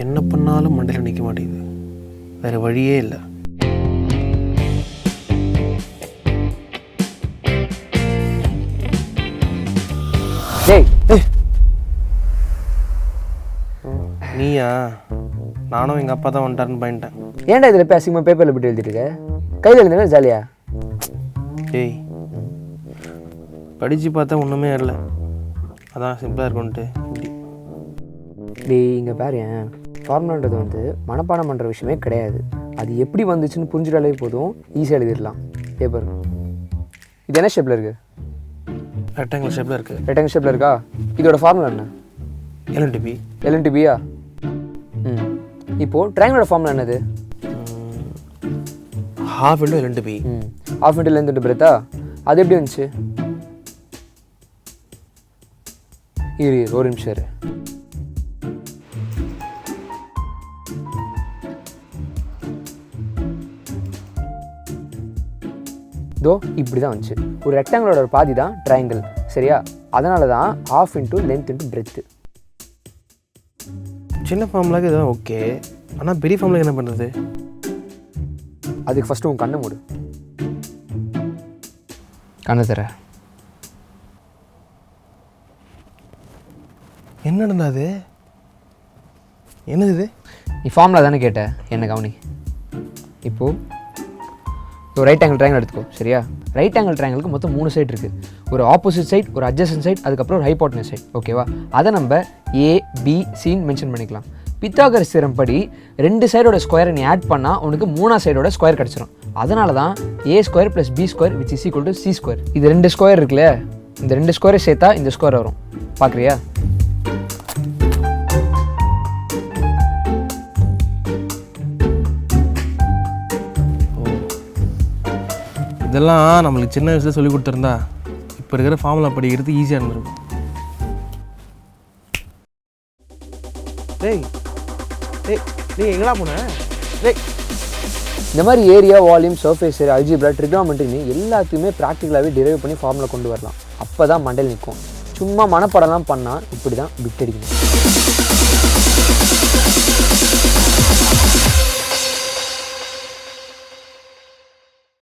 என்ன பண்ணாலும் மண்டையில் நிற்க மாட்டேங்குது. வேறு வழியே இல்லை. நீயா? நானும் எங்கள் அப்பா தான் வந்துட்டாருன்னு பண்ணிட்டேன். ஏன்டா இதில் பேசிங்கம்மா பேப்பரில் போட்டு எழுதிட்டு கையில் எழுதுனா ஜாலியா? ஏய், படித்து பார்த்தா ஒன்றுமே இல்லை, அதான் சிம்பிளாக இருக்கும்ன்ட்டு. டேய் இங்கே பாரு, ஃபார்முலான்றது வந்து மனப்பாடம் பண்ணுற விஷயமே கிடையாது. அது எப்படி வந்துச்சுன்னு புரிஞ்சுட்டாலே போதும், ஈஸியாக எழுதிடலாம். பேப்பர் இது என்ன ஷேப்பில் இருக்குது? ரெக்டாங்கிள் ஷேப்பில் இருக்குது. ரெக்டாங்கிள் ஷேப்பில் இருக்கா? இதோட ஃபார்முலா என்ன? LNTB. LNTBயா? இப்போது ட்ரையாங்கிளோட ஃபார்முலா என்னது? half into LNTB. half into length into breadth. அது எப்படி வந்துச்சு? இரு ஒரு நிமிஷம் இரு. இதோ இப்படி தான் வந்துச்சு. ஒரு ரெக்டாங்கிளோட ஒரு பாதி தான் ட்ரையாங்கிள், சரியா? அதனால தான் half into length into breadth. சின்ன ஃபார்முலாக்கு இதுதான் ஓகே, ஆனால் பெரிய ஃபார்முலாக்கு என்ன பண்ணுறது? அதுக்கு ஃபஸ்ட்டு உன் கண்ணை மூடு. கண்ணை தர. என்ன நடந்தாது? என்னது இது? நீ ஃபார்முலா தானே கேட்ட, என்ன கவனி. இப்போது ஒரு ரைட் ஆங்கிள் ட்ரையாங்கிள் எடுத்துக்கோ, சரியா? ரைட் ஆங்கிள் ட்ரையாங்கிளுக்கு மொத்தம் 3 சைடு இருக்குது. ஒரு ஆப்போசிட் சைட், ஒரு அட்ஜசன்ட் சைட், அதுக்கப்புறம் ஒரு ஹைபோட்டனஸ் சைட், ஓகேவா? அதை நம்ம ABCன்னு மென்ஷன் பண்ணிக்கலாம். பித்தாகரஸ் தியரம் படி 2 சைடோட ஸ்கொயரை நீ ஆட் பண்ணால் உனக்கு 3ஆம் சைடோட ஸ்கொயர் கிடச்சிரும். அதனால தான் A² + B² which is equal to C². இது 2 ஸ்கொயர் இருக்குல்ல, இந்த 2 ஸ்கொயரை சேர்த்தா இந்த ஸ்கொயர் வரும். பார்க்குறியா? இதெல்லாம் நம்மளுக்கு சின்ன வயசில் சொல்லி கொடுத்துருந்தா இப்போ இருக்கிற ஃபார்முலா படிக்கிறது ஈஸியாக இருந்திருக்கும். டேய் டேய் நீ எங்கடா போன? டேய், இந்த மாதிரி ஏரியா, வால்யூம், சர்ஃபேஸ், அல்ஜிப்ரா, ட்ரிக்னாமெட்ரின்னு எல்லாத்தையுமே ப்ராக்டிக்கலாகவே டிரைவ் பண்ணி ஃபார்முலா கொண்டு வரலாம். அப்போ தான் மண்டையில் நிற்கும். சும்மா மனப்படம்லாம் பண்ணால் இப்படி தான் பிட் அடிக்கணும்.